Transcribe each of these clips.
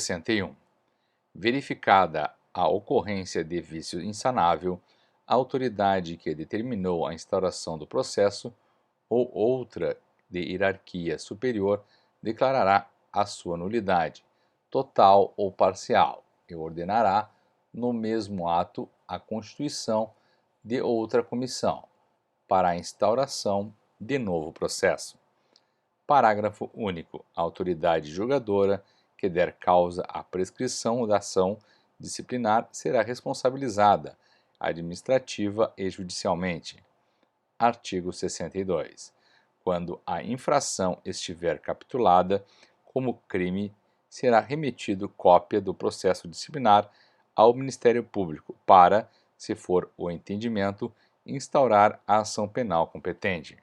61. Verificada a ocorrência de vício insanável, a autoridade que determinou a instauração do processo ou outra de hierarquia superior declarará a sua nulidade, total ou parcial, e ordenará, no mesmo ato, a constituição de outra comissão para a instauração de novo processo. Parágrafo único. A autoridade julgadora que der causa à prescrição da ação disciplinar será responsabilizada administrativa e judicialmente. Artigo 62. Quando a infração estiver capitulada como crime, será remetido cópia do processo disciplinar ao Ministério Público para, se for o entendimento, instaurar a ação penal competente.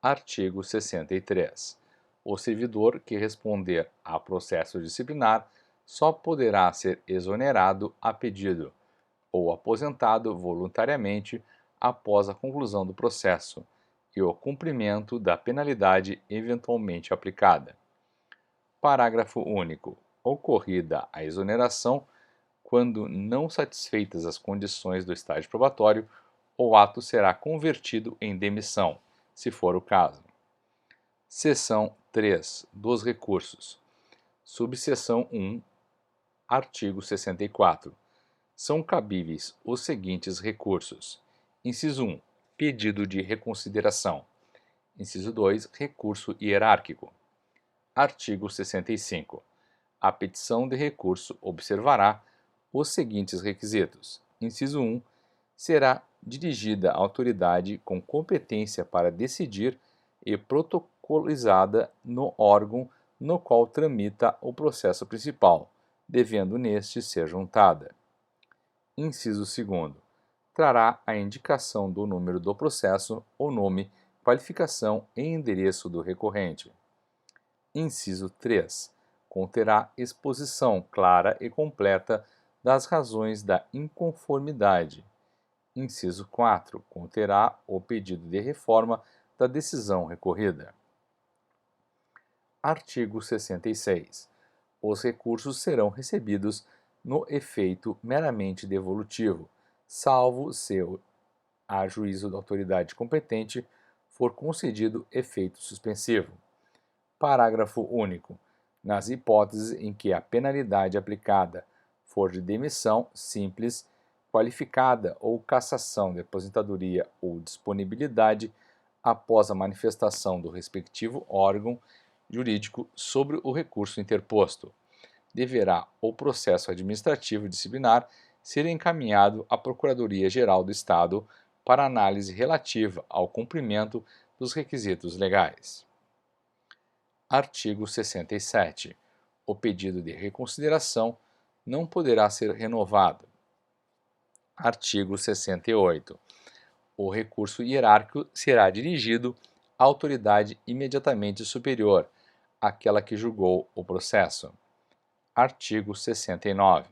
Artigo 63. O servidor que responder a processo disciplinar só poderá ser exonerado a pedido ou aposentado voluntariamente após a conclusão do processo e o cumprimento da penalidade eventualmente aplicada. Parágrafo único. Ocorrida a exoneração, quando não satisfeitas as condições do estágio probatório, o ato será convertido em demissão, se for o caso. Seção 3 dos recursos. Subseção 1. Artigo 64. São cabíveis os seguintes recursos. Inciso 1. Pedido de reconsideração. Inciso 2. Recurso hierárquico. Artigo 65. A petição de recurso observará os seguintes requisitos. Inciso 1. Será dirigida à autoridade com competência para decidir e protocolizada no órgão no qual tramita o processo principal, devendo neste ser juntada. Inciso 2. Trará a indicação do número do processo, o nome, qualificação e endereço do recorrente. Inciso 3. Conterá exposição clara e completa das razões da inconformidade. Inciso 4. Conterá o pedido de reforma da decisão recorrida. Artigo 66. Os recursos serão recebidos no efeito meramente devolutivo, salvo se, a juízo da autoridade competente, for concedido efeito suspensivo. Parágrafo único. Nas hipóteses em que a penalidade aplicada for de demissão simples, qualificada ou cassação de aposentadoria ou disponibilidade após a manifestação do respectivo órgão jurídico sobre o recurso interposto, deverá o processo administrativo disciplinar ser encaminhado à Procuradoria-Geral do Estado para análise relativa ao cumprimento dos requisitos legais. Artigo 67. O pedido de reconsideração não poderá ser renovado. Artigo 68. O recurso hierárquico será dirigido à autoridade imediatamente superior àquela que julgou o processo. Artigo 69.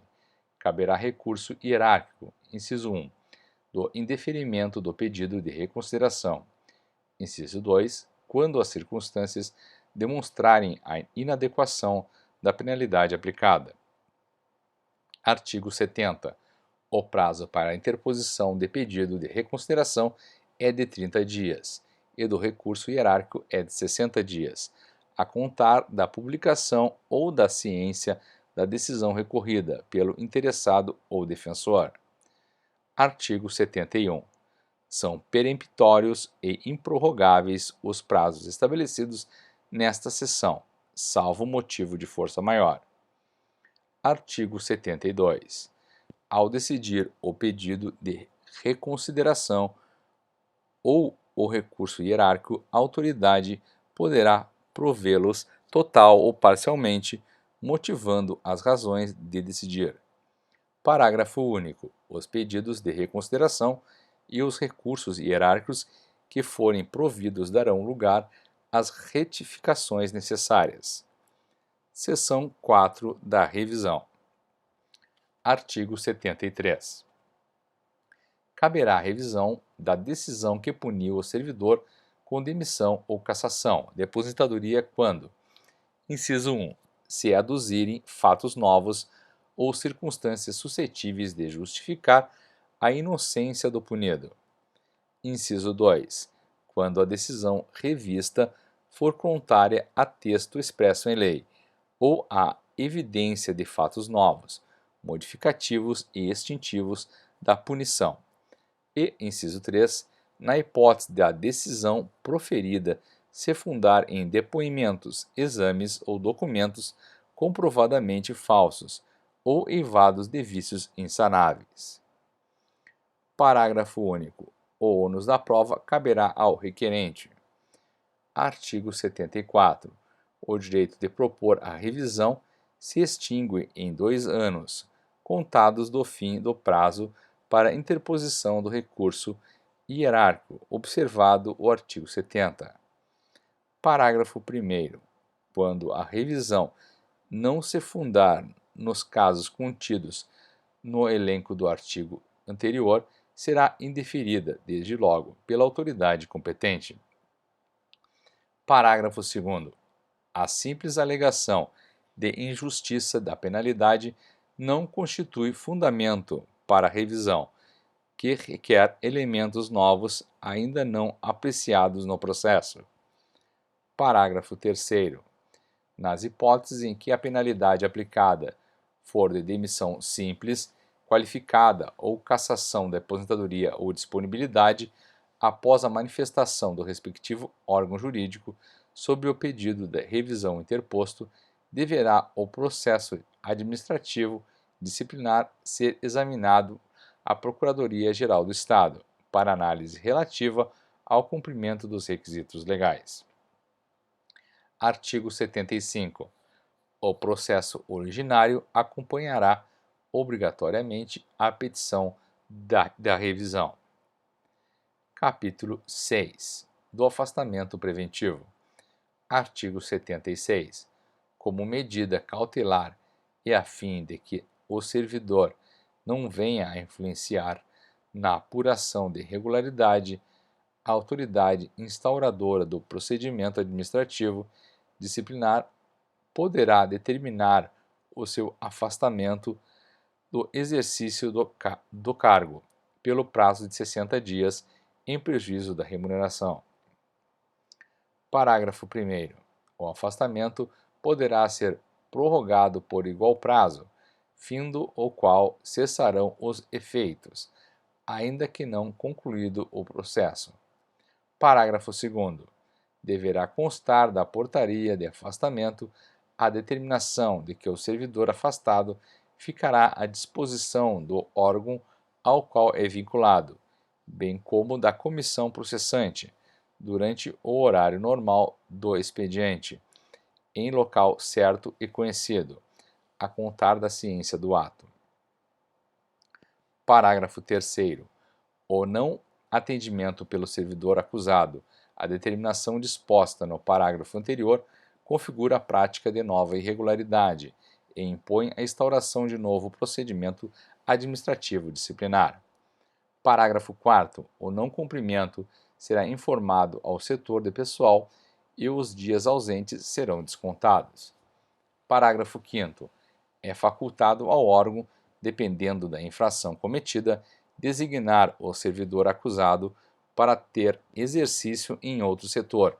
Caberá recurso hierárquico, inciso 1, do indeferimento do pedido de reconsideração. Inciso 2, quando as circunstâncias demonstrarem a inadequação da penalidade aplicada. Artigo 70. O prazo para a interposição de pedido de reconsideração é de 30 dias e do recurso hierárquico é de 60 dias, a contar da publicação ou da ciência da decisão recorrida pelo interessado ou defensor. Artigo 71. São peremptórios e improrrogáveis os prazos estabelecidos nesta seção, salvo motivo de força maior. Artigo 72. Ao decidir o pedido de reconsideração ou o recurso hierárquico, a autoridade poderá provê-los total ou parcialmente, motivando as razões de decidir. Parágrafo único. Os pedidos de reconsideração e os recursos hierárquicos que forem providos darão lugar às retificações necessárias. Seção 4 da revisão. Artigo 73. Caberá a revisão da decisão que puniu o servidor com demissão ou cassação de aposentadoria quando: inciso 1. se aduzirem fatos novos ou circunstâncias suscetíveis de justificar a inocência do punido. Inciso 2. Quando a decisão revista for contrária a texto expresso em lei, ou a evidência de fatos novos, modificativos e extintivos da punição. E, inciso 3, na hipótese da decisão proferida se fundar em depoimentos, exames ou documentos comprovadamente falsos ou eivados de vícios insanáveis. Parágrafo único. O ônus da prova caberá ao requerente. Artigo 74. O direito de propor a revisão se extingue em 2 anos, contados do fim do prazo para interposição do recurso hierárquico, observado o artigo 70. Parágrafo 1º. Quando a revisão não se fundar nos casos contidos no elenco do artigo anterior, será indeferida, desde logo, pela autoridade competente. Parágrafo 2º. A simples alegação de injustiça da penalidade não constitui fundamento para a revisão, que requer elementos novos ainda não apreciados no processo. Parágrafo 3º. Nas hipóteses em que a penalidade aplicada for de demissão simples, qualificada ou cassação da aposentadoria ou disponibilidade, após a manifestação do respectivo órgão jurídico sobre o pedido de revisão interposto, deverá o processo administrativo disciplinar ser examinado à Procuradoria-Geral do Estado, para análise relativa ao cumprimento dos requisitos legais. Artigo 75. O processo originário acompanhará obrigatoriamente a petição da revisão. Capítulo 6. Do afastamento preventivo. Artigo 76. Como medida cautelar e a fim de que o servidor não venha a influenciar na apuração de irregularidade, a autoridade instauradora do procedimento administrativo disciplinar poderá determinar o seu afastamento do exercício do cargo, pelo prazo de 60 dias, em prejuízo da remuneração. Parágrafo 1º. O afastamento poderá ser prorrogado por igual prazo, findo o qual cessarão os efeitos, ainda que não concluído o processo. Parágrafo 2º. Deverá constar da portaria de afastamento a determinação de que o servidor afastado ficará à disposição do órgão ao qual é vinculado, bem como da comissão processante, durante o horário normal do expediente, em local certo e conhecido, a contar da ciência do ato. Parágrafo 3º. O não atendimento pelo servidor acusado à determinação disposta no parágrafo anterior configura a prática de nova irregularidade e impõe a instauração de novo procedimento administrativo disciplinar. Parágrafo 4º. O não cumprimento será informado ao setor de pessoal e os dias ausentes serão descontados. Parágrafo 5º. É facultado ao órgão, dependendo da infração cometida, designar o servidor acusado para ter exercício em outro setor,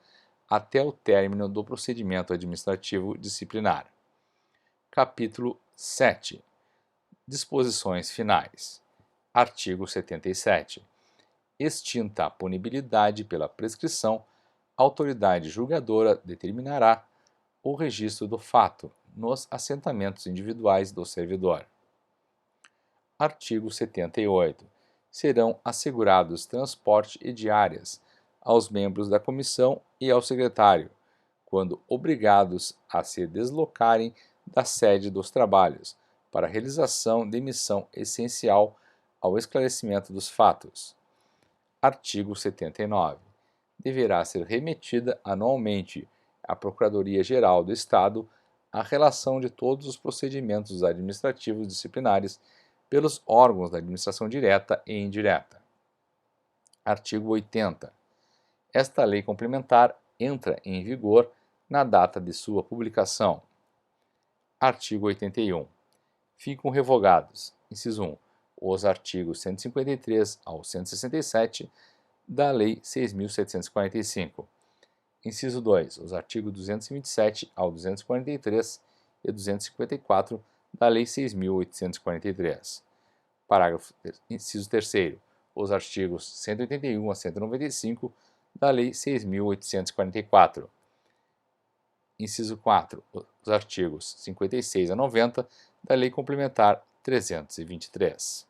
até o término do procedimento administrativo disciplinar. Capítulo 7. Disposições finais. Artigo 77. Extinta a punibilidade pela prescrição, a autoridade julgadora determinará o registro do fato nos assentamentos individuais do servidor. Artigo 78. Serão assegurados transporte e diárias aos membros da comissão e ao secretário, quando obrigados a se deslocarem da sede dos trabalhos, para a realização de missão essencial ao esclarecimento dos fatos. Artigo 79. Deverá ser remetida anualmente à Procuradoria-Geral do Estado a relação de todos os procedimentos administrativos disciplinares pelos órgãos da administração direta e indireta. Artigo 80. Esta lei complementar entra em vigor na data de sua publicação. Artigo 81. Ficam revogados: inciso 1, os artigos 153 ao 167 da Lei 6.745. Inciso 2, os artigos 227 ao 243 e 254 da Lei 6.843. Inciso 3, os artigos 181 a 195 da Lei 6.844. Inciso 4, os artigos 56 a 90 da Lei Complementar 323.